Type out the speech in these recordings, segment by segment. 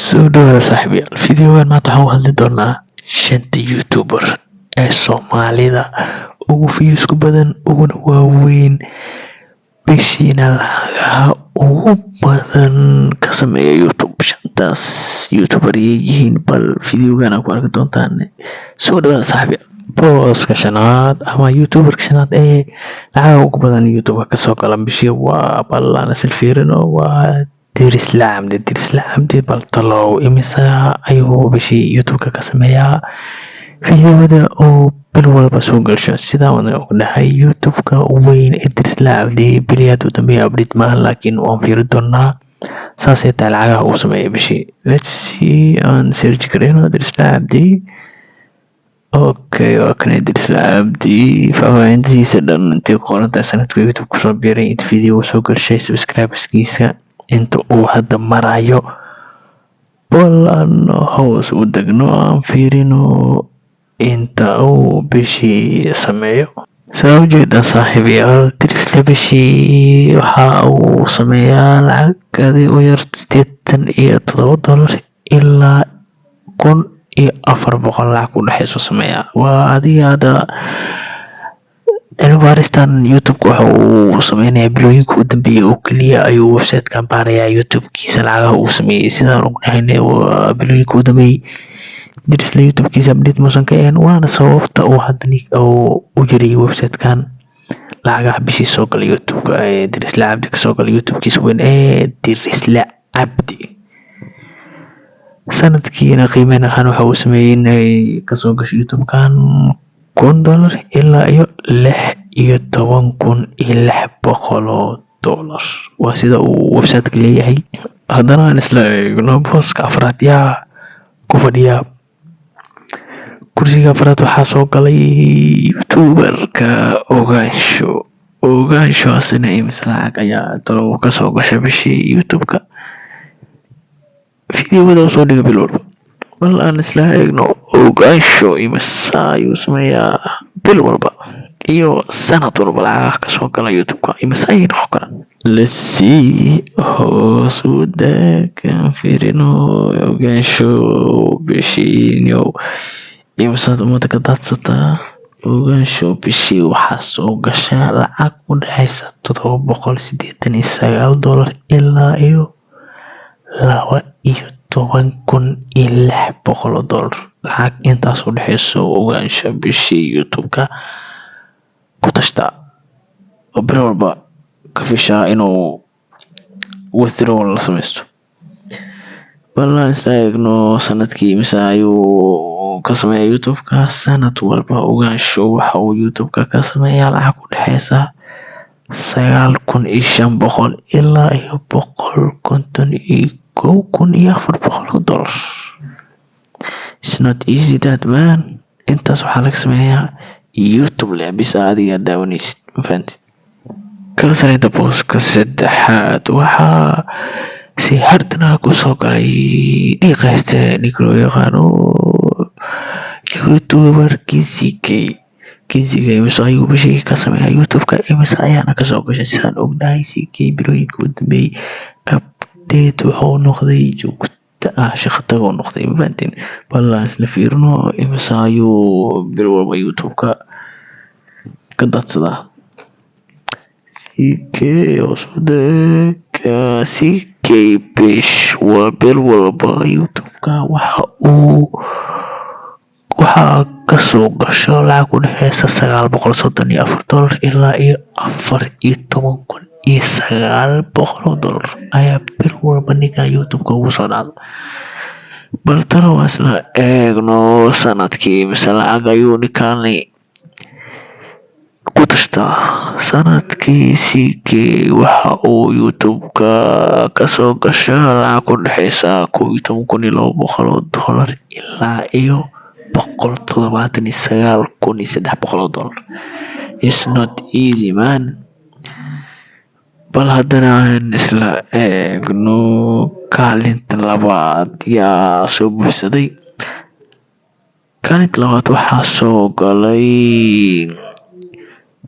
soo dhawaada saaxiibayaal fideogan maanta waxaan u hadli doonaa shanta youtuber ee soomaalida ugu views-ka badan uguna waaweyn bishiina lacagaha ugu badan ka sameeya youtube. Shantaas youtuber ayay yihiin bal fideogan aad ku arki doontaan. Soo dhawaada saaxiibayaal. Booska shanaad ama youtuberka shanaad ee lacagaha ugu badan youtube kasoo gala bishii waa ballan isla fiirino waa Dirisla Cabdi Baltalow. Imisa ayuu bishii youtube ka sameeyaa fideoda oo bil walba soo gasho. Sidaa wadna ognahay youtube-ka weyn ee Dirisla Cabdi biliyaad u dambeeya update maahan, laakiin waan fiiri doonaa saasay tahay lacagaha uu sameeyo bishii. Let's see aan search gareyno Dirisla Cabdi. Okay, waa kan Dirisla Cabdi faahfaahintiisa dhan intii qoranta sanadka youtube kusoo biiray inta video soo gashay subscriberskiisa inta uu hadda marayo. Ballan hoos u degno aan fiirino inta uu bishii sameeyo. Saa ujeedaan saaxiibayaal, Dirisla bishii waxa uu sameeyaa lacag u yar $87 ilaa $1,400 lacag u dhaxayso sameeyaa. Waa adiga hadda cilmi-baaristan youtube-ka waxa uu sameynayaa bilooyinka u dambeeyay oo keliya ayuu website-kan baarayaa youtube-kiisa lacagaha uu sameeyay. Sidaan ognahayna waa bilooyinka u dambeeyay Dirisla youtube-kiisa update muusan ka ahayn, waana sababta uu hadda u jiriyay website-kan lacagaha bishii soo gala youtube-ka ee Dirisla Cabdi kasoo gala youtube-kiisa weyn ee Dirisla Cabdi. sanadkiina qiimeyn ahaan waxa uu sameeyay inay kasoo gasho youtube-kan $1,000 ilaa iyo $16,600. waa sida uu website-ka leeyahay. haddana aan isla eegno booska afraad yaa ku fadhiya. kursiga afraad waxaa soo galay youtuberka Ogaansho asina imisa lacag ayaa talo kasoo gashay bishii youtube-ka fideowada uu soo dhigay bil walba. bal aan isla eegno Ogaansho imisa ayuu sameeyaa bil walba iyo sanad walba lacagaha kasoo gala youtube-ka imisa ayay noqon karaan. Let's see hoos u deg aan fiirino Ogaansho bishiinyo imisa umada ka daadsataa. Ogaansho bishii waxaa soo gasha lacag u dhaxaysa $789 ilaa iyo $12,600. lacag intaas u dhaxayso Ogaansho bishii youtube-ka ku tashta oo bil walba ka fishaa inuu withdrawal la sameysto. ballan isla eegno sanadkii imisa ayuu ka sameeyaa youtube-ka. sanad walba Ogaansho waxa uu youtube-ka ka sameeyaa lacag u dhaxaysa $9,500 ilaa iyo $151,400. It's not easy that man. intaas waxaa laga sameeyaa youtube leh bisa adiga daawanaysid, ma fahanti. kala sareynta booska saddexaad waxaa si hardana kusoo galay dhiiqayste ninka loo yaqaano youtuber Kinzige. imisa ayuu bishii ka sameeyaa youtube-ka imisa ayaana kasoo gashay. sidaan ognahay CK bilooyinka u dambeeyay update wuxuu noqday joogta shaqo tago noqday, ma fahantiin. ballan isla fiirino imisa ayuu bil walba youtube-ka ka daadsadaa. CK bish waa bil walba youtube-ka waxaa kasoo gasho lacag u dhaxaysa $934 ilaa iyo $14,900 ayaa bil walba ninka youtube-ka ugu soo dhacda. bal tana waa isla eegno sanadkii imisa lacag ayuu ninkani ku tashtaa. sanadkii CK waxa uu youtube-ka kasoo gasha lacag u dhaxaysa $11,200 ilaa iyo $179,300. It's not easy man. bal haddana aan isla eegno kaalinta labaad yaa soo buuxsaday. kaalinta labaad waxaa soo galay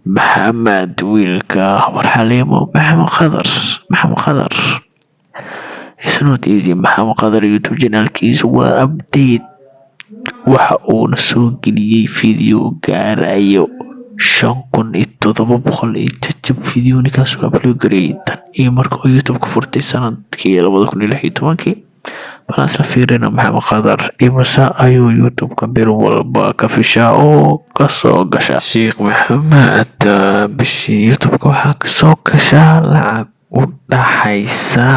Maxamed wiilka Xaliimo Maxamed Qadar. It's not easy. Maxamed Qadar YouTube channelkiisa waa update. Waxa uuna soo geliyay video gaarayo 5700 iyo jajab video ninkaas uu upload gareeyay tan iyo markuu YouTube ka furtay sanadkii 2016. Balas la fiirina Maxamed Qadar imisa ayuu YouTube ka bil walba ka fishaa oo kasoo gasha. Sheekh Maxamed bishii YouTube ka waxaa kasoo gashaa lacag u dhaxaysa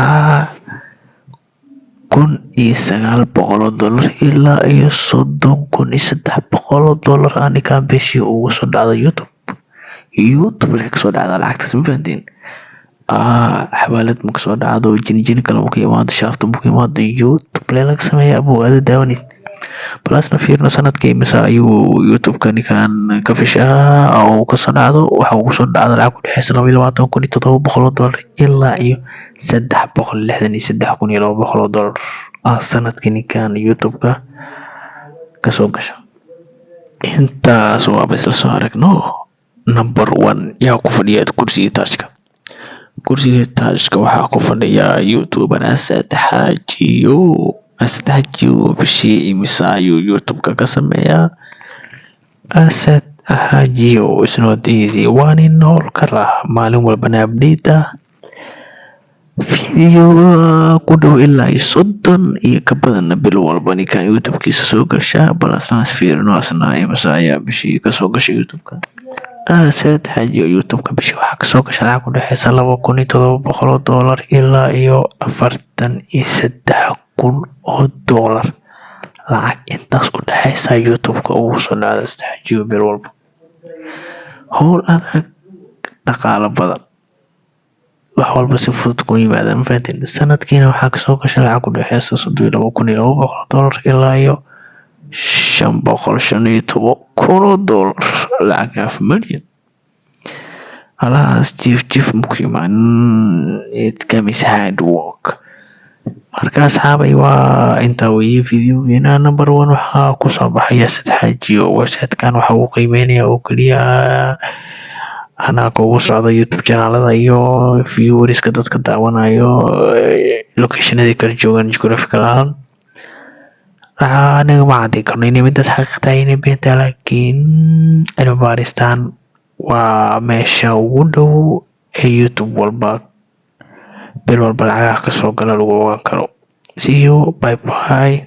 $1900 ilaa iyo $30,300 aniga bishii ugu soo dhacda YouTube la kasoo dhacda lacagtaas ma fahanteen. xawaalad ma kasoo dhacdo jini kale markay imaado shaafta markay imaado YouTube laga sameeyaa abuugaada daawanaysa. Balasna fiirno sanadkii imisa ayuu YouTube ka ninkan ka fishaa oo kasoo dhacdo waxa uu soo dhacda lacag ku dhaxaysa $22,700 ilaa iyo $363,200 sanadkii ninkan YouTube ka kasoo gasha. Intaas waa bas la soo aragno. Number 1 yaa ku fadhiya kursiga taashka. Kursiga taashka waxaa ku fadhiya YouTuber Asad Hajiyo bishii imisa ayuu YouTube ka sameeyaa. Asad Hajiyo is not easy. waa nin nool kara maalin walbana update video ku dhow ilaa 30 iyo ka badan bil walba ninkan YouTube kiisa soo gasha. balasna fiirino asna imisa ayaa bishii ka soo gashay YouTube ka. Asad Hajiyo YouTube ka bishii waxaa kasoo gasha lacag ku dhaxaysa $2,700 ilaa iyo $43,000 lacag intaas u dhaxaysa YouTube ka ugu soo dhacda Asad Hajiyo bil walba. Hawl adag, dhaqaale badan, wax walba si fudud ku yimaada ma fahanteen. sanadkiina waxaa kasoo gasha lacag ku dhaxaysa $32,200 ilaa iyo $515,000 lacag half million. Alaas jiif mukiiman it comes hard work. marka asxaabay waa inta weeye videogeena number 1 waxaa ku soo baxaya Asad Hajiyo. website-kan waxa uu qiimeynaya oo kaliya ana kugu socda YouTube channelada iyo viewerska dadka daawanayo locationada kala joogan geographical ahaan. aniga ma cadday karno inay midaas xaqiiqda inay beenta laakiin cilmi-baaristan waa meesha ugu dhow ee YouTube walba bil walba lacagaha kasoo gala lagu ogaan karo. See you, bye bye.